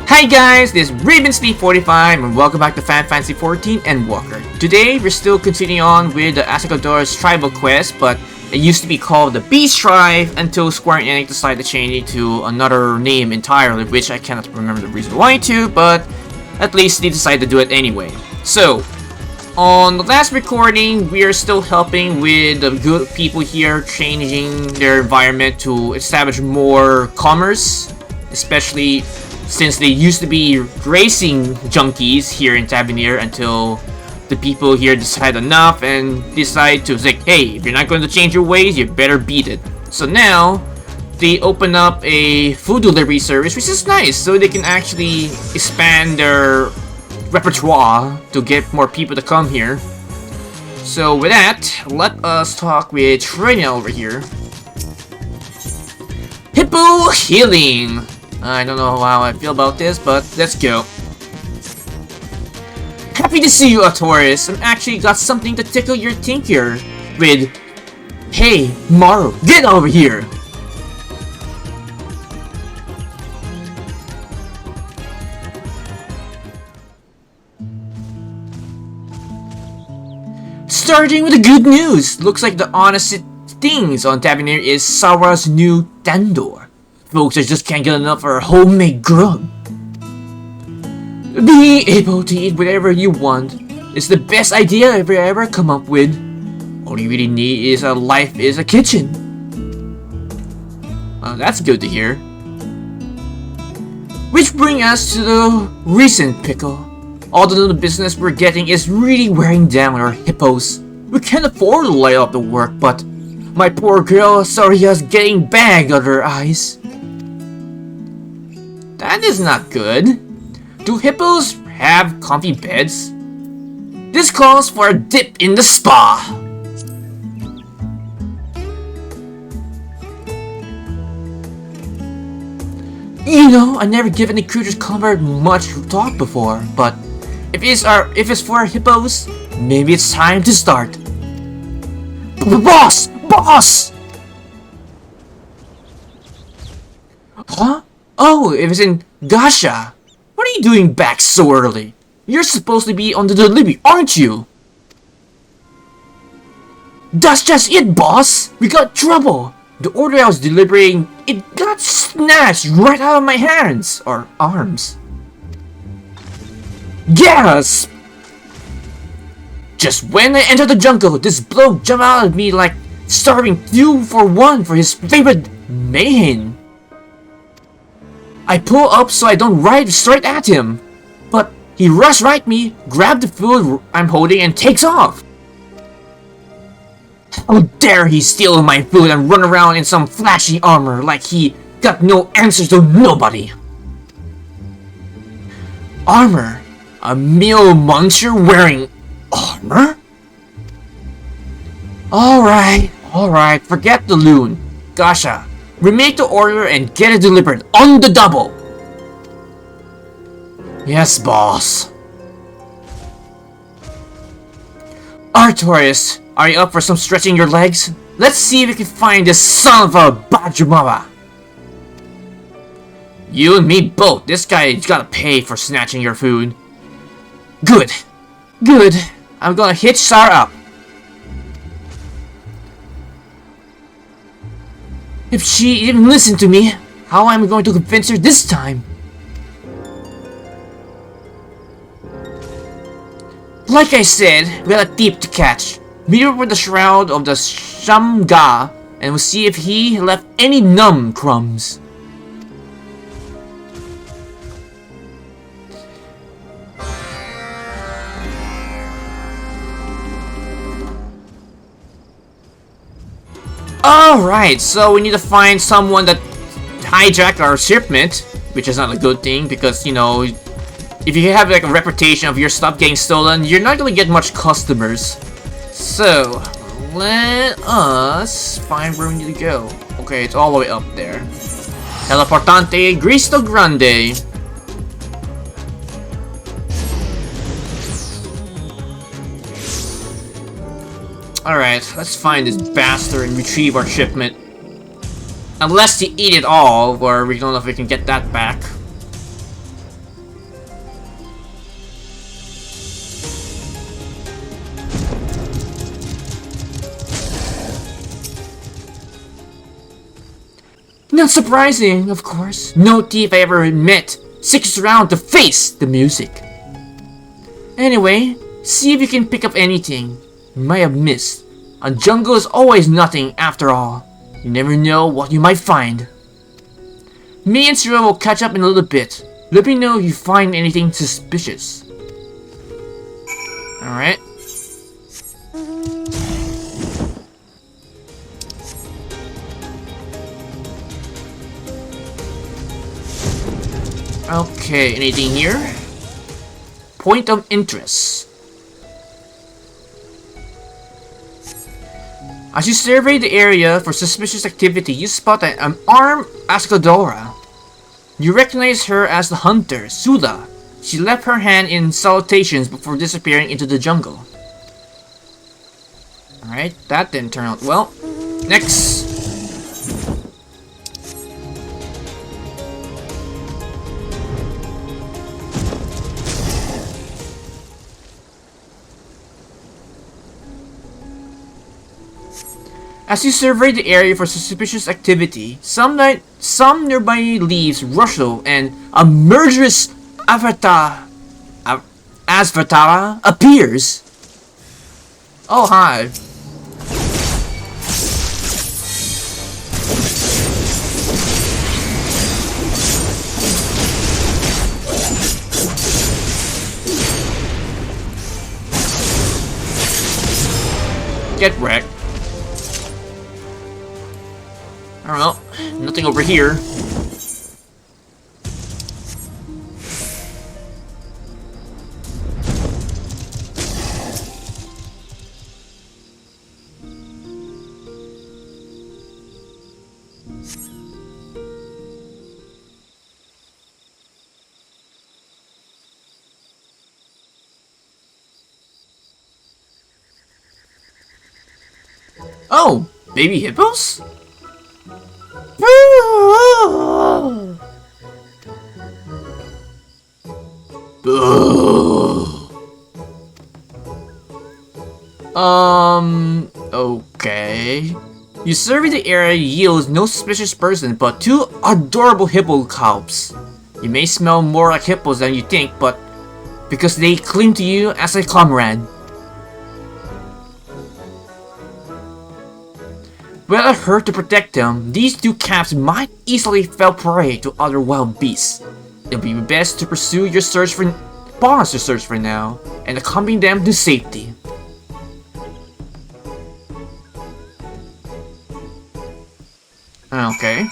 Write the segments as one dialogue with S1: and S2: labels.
S1: Hi guys, this is RavenSleep45 and welcome back to Fantasy XIV Endwalker. Today we're still continuing on with the Asakador's tribal quest, but it used to be called the Beast Tribe until Square Enix decided to change it to another name entirely, which I cannot remember the reason why to, but at least they decided to do it anyway. So, on the last recording, we are still helping with the good people here changing their environment to establish more commerce, especially since they used to be racing junkies here in Tavernier until the people here decide enough and decide to say, hey, if you're not going to change your ways, you better beat it. So now, they open up a food delivery service, which is nice, so they can actually expand their repertoire to get more people to come here. So with that, let us talk with Trna over here. Hippo Healing! I don't know how I feel about this, but let's go. Happy to see you, Taurus. I've actually got something to tickle your tinker with. Hey, Maru, get over here! Starting with the good news, looks like the honest things on Tavernier is Sawara's new Tandor. Folks just can't get enough for homemade grub. Being able to eat whatever you want is the best idea I've ever come up with. All you really need is a kitchen. That's good to hear. Which brings us to the recent pickle. Although the business we're getting is really wearing down our hippos, we can't afford to lay off the work, but my poor girl Soria's getting bag under her eyes. That is not good. Do hippos have comfy beds? This calls for a dip in the spa. You know, I never given the creatures comfort much thought before, but if it's for hippos, maybe it's time to start. Boss! Boss! Huh? Oh, it was in Ghasa. What are you doing back so early? You're supposed to be on the delivery, aren't you? That's just it, boss! We got trouble! The order I was delivering, it got snatched right out of my hands, or arms. Gasp! Just when I entered the jungle, this bloke jumped out at me like starving 2 for 1 for his favorite mayhem. I pull up so I don't ride straight at him, but he rushed right at me, grabbed the food I'm holding, and takes off. How dare he steal my food and run around in some flashy armor like he got no answers to nobody. Armor? A male monster wearing armor? Alright, forget the loon. Ghasa, remake the order and get it delivered on the double. Yes, boss. Artorius, are you up for some stretching your legs? Let's see if we can find this son of a Bajumara. You and me both. This guy's gotta pay for snatching your food. Good. I'm gonna hitch Sar up. If she even listened to me, how am I going to convince her this time? Like I said, we got a thief to catch. Meet her with the Shroud of the Samgha, and we'll see if he left any numb crumbs. Alright, so we need to find someone that hijacked our shipment, which is not a good thing because, you know, if you have like a reputation of your stuff getting stolen, you're not gonna get much customers. So, let us find where we need to go. Okay, it's all the way up there. Teleportante Cristo Grande. Alright, let's find this bastard and retrieve our shipment. Unless you eat it all, or we don't know if we can get that back. Not surprising, of course. No thief I ever met sticks around to face the music. Anyway, see if you can pick up anything you might have missed. A jungle is always nothing after all. You never know what you might find. Me and Shroud will catch up in a little bit. Let me know if you find anything suspicious. Alright. Okay, anything here? Point of interest. As you survey the area for suspicious activity, you spot an armed Ascodora. You recognize her as the hunter, Sula. She left her hand in salutations before disappearing into the jungle. Alright, that didn't turn out well. Next. As you survey the area for suspicious activity, some nearby leaves rustle and a murderous Asvatara appears. Oh, hi. Get wrecked. Well, nothing over here. Oh, baby hippos? Okay. You survey the area yields no suspicious person but two adorable hippo calves. You may smell more like hippos than you think, but because they cling to you as a comrade. Without her to protect them, these two calves might easily fall prey to other wild beasts. It'll be best to pursue your search for now and accompany them to safety. Okay.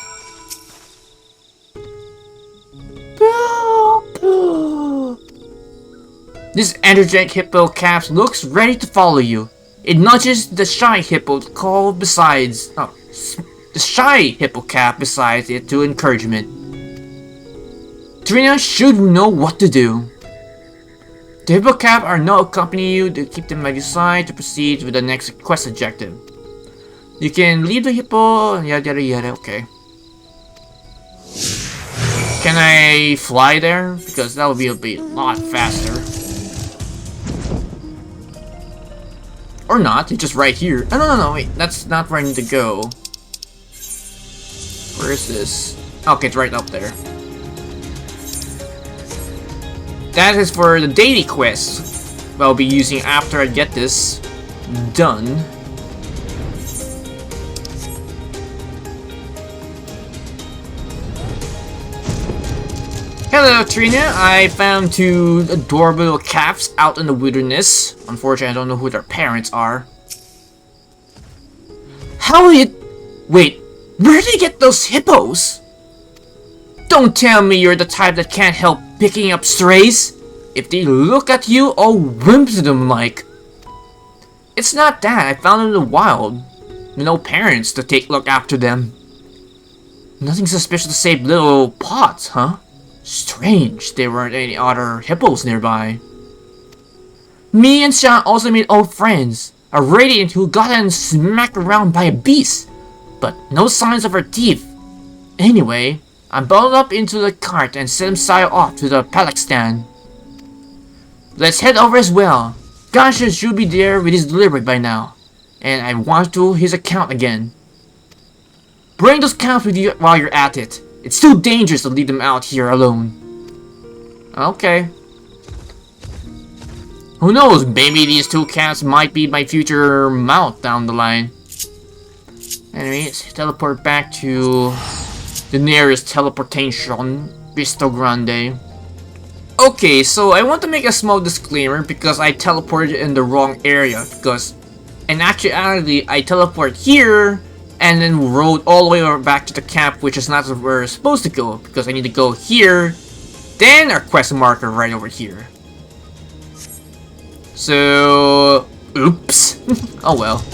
S1: This energetic hippo calf looks ready to follow you. It nudges the shy hippo calf beside it to encouragement. Trna should know what to do. The hippo calf are now accompanying you to keep them by your side to proceed with the next quest objective. You can leave the hippo, yada yada yada, okay. Can I fly there? Because that would be a lot faster. Or not, it's just right here. Oh, no, wait, that's not where I need to go. Where is this? Okay, it's right up there. That is for the daily quest I'll be using after I get this done. Hello, Trna. I found two adorable little calves out in the wilderness. Unfortunately, I don't know who their parents are. How did... Wait, where did you get those hippos? Don't tell me you're the type that can't help picking up strays. If they look at you, all whimsical like. It's not that. I found them in the wild. No parents to take look after them. Nothing suspicious to save little pots, huh? Strange, there weren't any other hippos nearby. Me and Sean also made old friends. A radiant who got smacked around by a beast. But no signs of her teeth. Anyway, I bundled up into the cart and sent him sail off to the paddock stand. Let's head over as well. Ghasa should be there with his delivery by now. And I want to his account again. Bring those calves with you while you're at it. It's too dangerous to leave them out here alone. Okay. Who knows, maybe these two calves might be my future mount down the line. Anyways, teleport back to the nearest teleportation, Visto Grande. Okay, so I want to make a small disclaimer because I teleported in the wrong area. Because in actuality, I teleported here and then rode all the way back to the camp, which is not where we're supposed to go. Because I need to go here, then our quest marker right over here. So, oops. Oh well.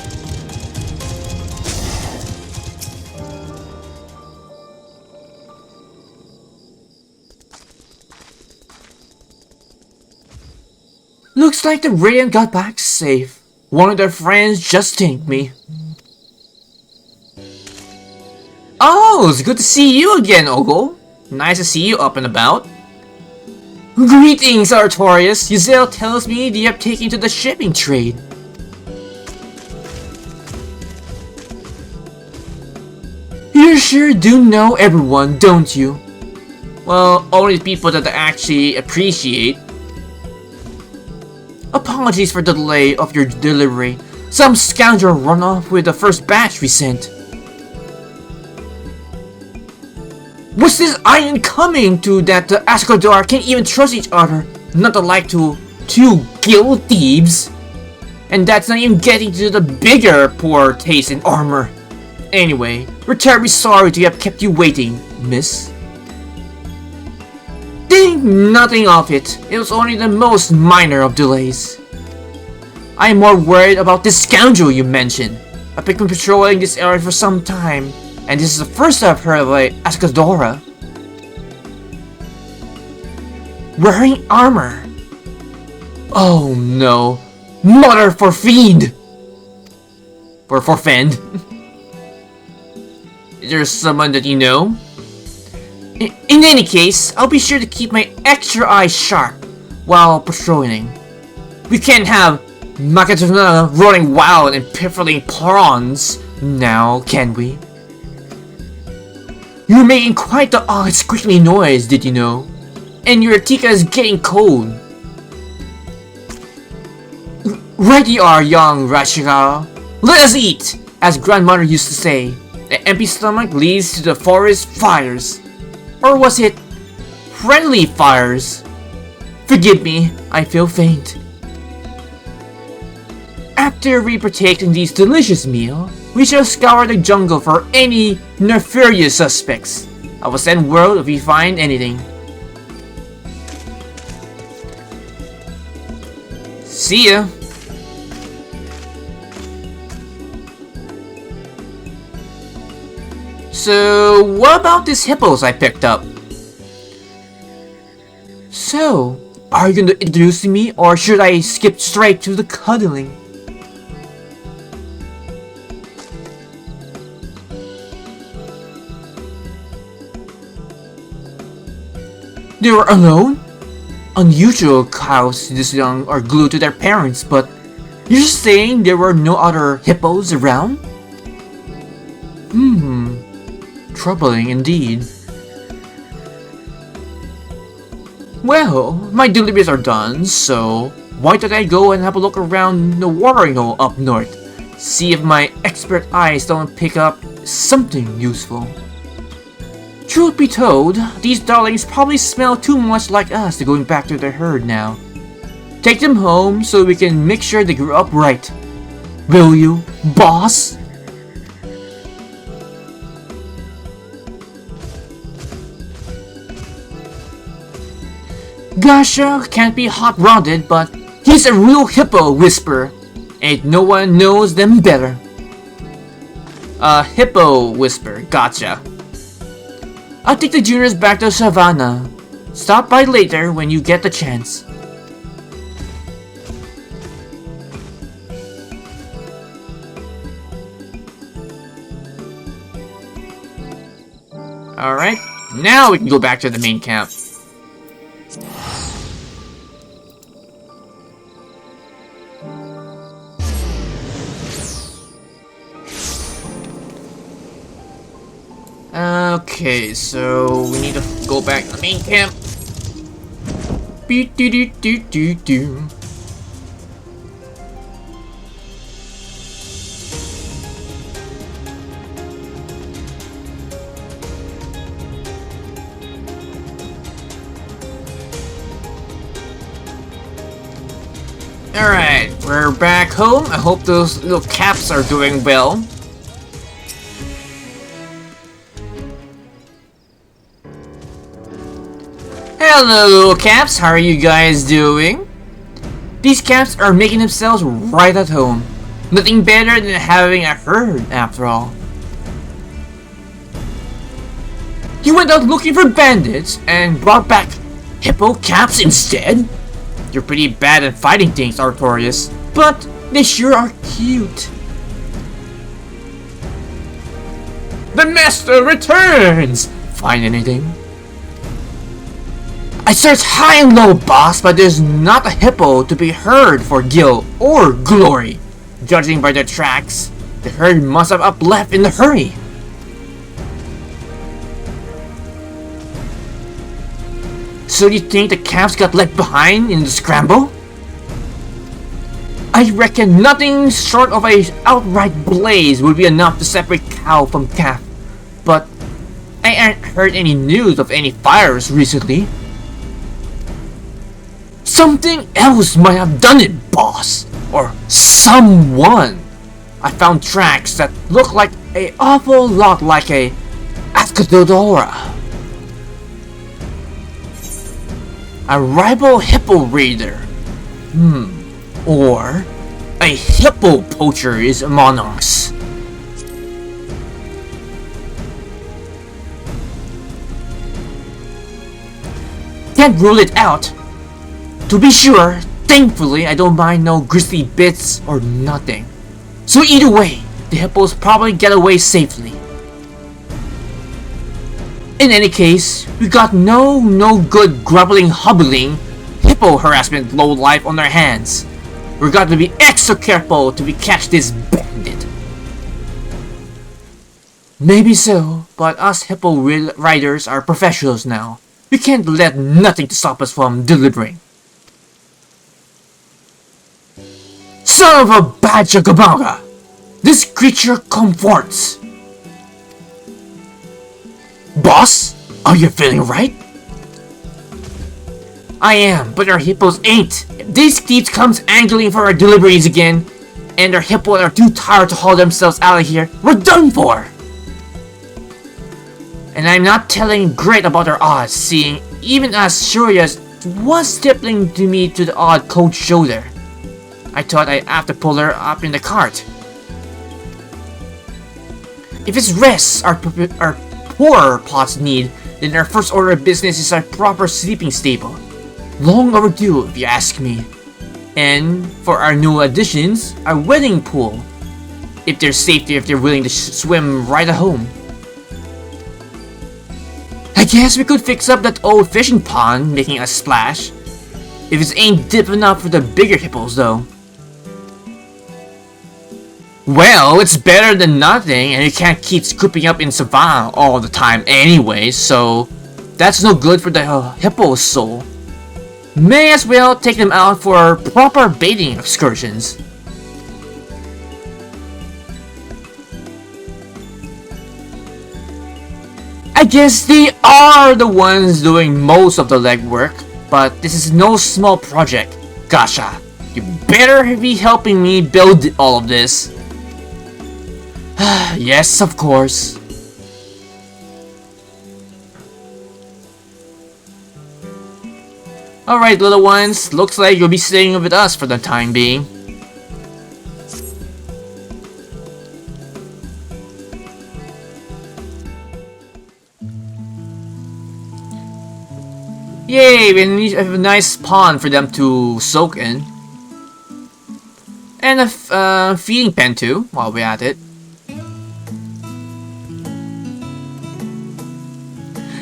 S1: Looks like the Radiant got back safe. One of their friends just thanked me. Oh, it's good to see you again, Ogo. Nice to see you up and about. Greetings, Artorias. Giselle tells me that you have taken to the shipping trade. You sure do know everyone, don't you? Well, only people that I actually appreciate. Apologies for the delay of your delivery. Some scoundrel run off with the first batch we sent. What's this iron coming to that the Ascodar can't even trust each other, not alike to two guild thieves? And that's not even getting to the bigger poor taste in armor. Anyway, we're terribly sorry to have kept you waiting, miss. Think nothing of it. It was only the most minor of delays. I am more worried about this scoundrel you mentioned. I've been patrolling this area for some time, and this is the first I've heard of Ascodora wearing armor. Oh no. Mother for fiend! For fend. Is there someone that you know? In any case, I'll be sure to keep my extra eyes sharp while patrolling. We can't have Makatuna running wild and piffling prawns now, can we? You're making quite the odd squiggly noise, did you know? And your tika is getting cold. Right you are, young Rashigara. Let us eat, as grandmother used to say. The empty stomach leads to the forest fires. Or was it friendly fires? Forgive me, I feel faint. After we partake in these delicious meal, we shall scour the jungle for any nefarious suspects. I will send word if we find anything. See ya. So, what about these hippos I picked up? So, are you going to introduce me, or should I skip straight to the cuddling? They were alone? Unusual cows this young are glued to their parents, but you're saying there were no other hippos around? Troubling indeed. Well, my deliveries are done, so why don't I go and have a look around the watering hole up north? See if my expert eyes don't pick up something useful. Truth be told, these darlings probably smell too much like us to going back to their herd now. Take them home so we can make sure they grew up right. Will you, boss? Ghasa can't be hot-rodded, but he's a real hippo whisperer. Ain't no one knows them better. Hippo whisper, gotcha. I'll take the juniors back to Savannah. Stop by later when you get the chance. Alright, now we can go back to the main camp. Okay, so we need to go back to the main camp. Beep-doo-doo-doo-doo-doo. Alright, we're back home. I hope those little caps are doing well. Hello little caps, how are you guys doing? These caps are making themselves right at home. Nothing better than having a herd after all. You went out looking for bandits and brought back hippo caps instead? You're pretty bad at fighting things, Artorias, but they sure are cute. The master returns! Find anything? I searched high and low, boss, but there's not a hippo to be heard for gil or glory. Judging by the tracks, the herd must have upleft in a hurry. So you think the calves got left behind in the scramble? I reckon nothing short of a outright blaze would be enough to separate cow from calf. But I haven't heard any news of any fires recently. Something else might have done it, boss. Or someone. I found tracks that look like an awful lot like a accosted. A rival hippo raider. Or a hippo poacher is among us. Can't rule it out. To be sure, thankfully I don't mind no grisly bits or nothing. So either way, the hippos probably get away safely. In any case, we got no good grubbling hobbling hippo harassment lowlife on our hands. We got to be extra careful till we catch this bandit. Maybe so, but us Hippo Riders are professionals now. We can't let nothing to stop us from delivering. Son of a Bajagabaga! This creature comforts. Boss, are you feeling right? I am, but our hippos ain't. If these thieves comes angling for our deliveries again, and our hippos are too tired to haul themselves out of here, we're done for! And I'm not telling great about our odds, seeing even as Shuria's was stippling to me to the odd cold shoulder. I thought I'd have to pull her up in the cart. If it's rest our poor plots need, then our first order of business is a proper sleeping stable. Long overdue, if you ask me. And for our new additions, a wedding pool. If they're safe there, if they're willing to swim right at home. I guess we could fix up that old fishing pond, making a splash. If it ain't deep enough for the bigger hippos, though. Well, it's better than nothing, and you can't keep scooping up in Savannah all the time anyway, so that's no good for the hippo's soul. May as well take them out for proper baiting excursions. I guess they are the ones doing most of the legwork, but this is no small project. Ghasa, you better be helping me build all of this. Yes, of course. Alright, little ones, looks like you'll be staying with us for the time being. Yay, we have a nice pond for them to soak in. And a feeding pen too, while we're at it.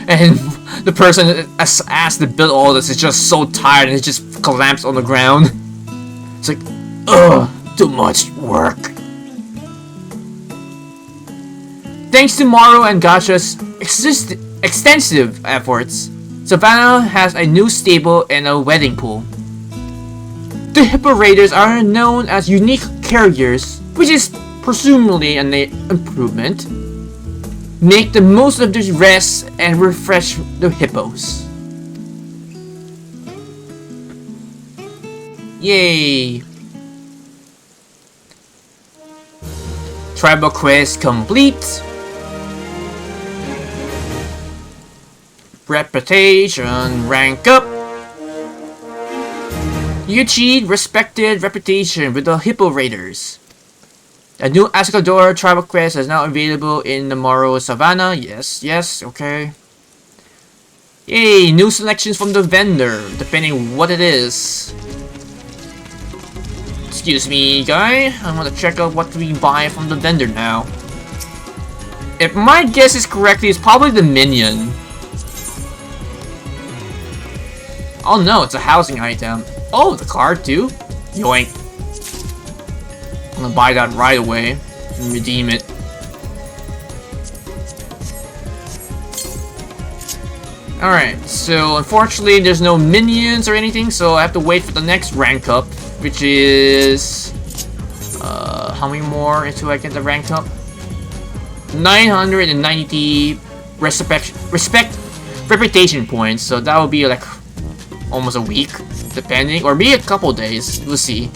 S1: And the person that asked to build all this is just so tired and it just collapsed on the ground. It's like, ugh, too much work. Thanks to Morrow and Ghasa's extensive efforts, Savannah has a new stable and a wedding pool. The Hippo Riders are known as unique carriers, which is presumably an improvement. Make the most of this rest and refresh the hippos. Yay! Tribal quest complete. Reputation rank up. You achieved respected reputation with the Hippo Raiders. A new Ascador tribal quest is now available in the Morrow Savannah. Yes, okay. Yay, new selections from the vendor, depending what it is. Excuse me, guy. I want to check out what we buy from the vendor now. If my guess is correctly, it's probably the minion. Oh no, it's a housing item. Oh, the card too? Yoink. I'm gonna buy that right away and redeem it. Alright, so unfortunately there's no minions or anything, so I have to wait for the next rank up, which is... how many more until I get the rank up? 990 reputation points, so that will be like almost a week, depending, or maybe a couple days, we'll see.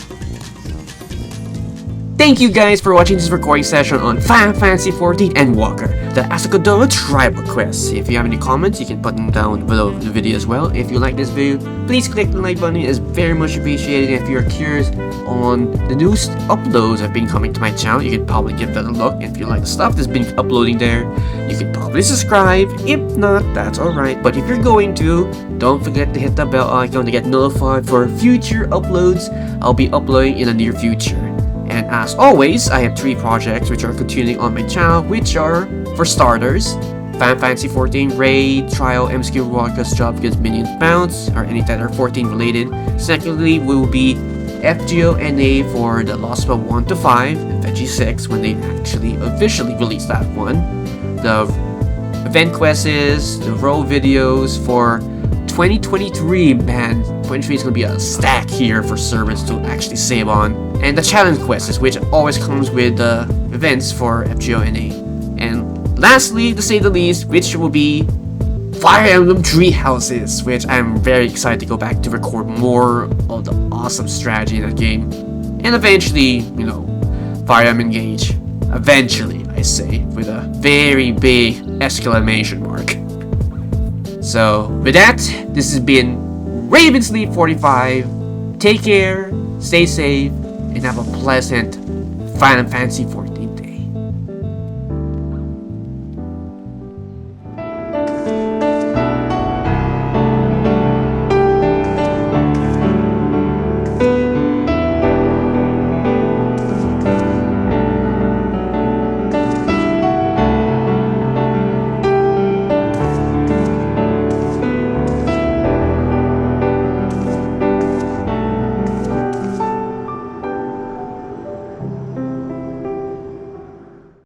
S1: Thank you guys for watching this recording session on Final Fantasy XIV Endwalker, the Ascador Tribal Quest. If you have any comments, you can put them down below the video as well. If you like this video, please click the like button, it is very much appreciated. If you're curious on the new uploads that have been coming to my channel, you can probably give that a look. If you like the stuff that's been uploading there, you can probably subscribe. If not, that's alright. But if you're going to, don't forget to hit the bell icon to get notified for future uploads I'll be uploading in the near future. And as always, I have 3 projects which are continuing on my channel, which are, for starters, Final Fantasy XIV Raid, Trial, MSQ Warcraft Job Against Minions Bounce, or any that are 14 related. Secondly, will be FGO-NA for the Lost Spell 1 to 5, and FG6 when they actually officially release that one. The event quests, the role videos for 2023, man, 2023 is going to be a stack here for servants to actually save on. And the challenge quests, which always comes with events for FGO-NA. And lastly, to say the least, which will be Fire Emblem Tree Houses, which I'm very excited to go back to record more of the awesome strategy in that game. And eventually, you know, Fire Emblem Engage. Eventually, I say, with a very big exclamation mark. So, with that, this has been Ravensleep45. Take care, stay safe, and have a pleasant Final Fantasy XIV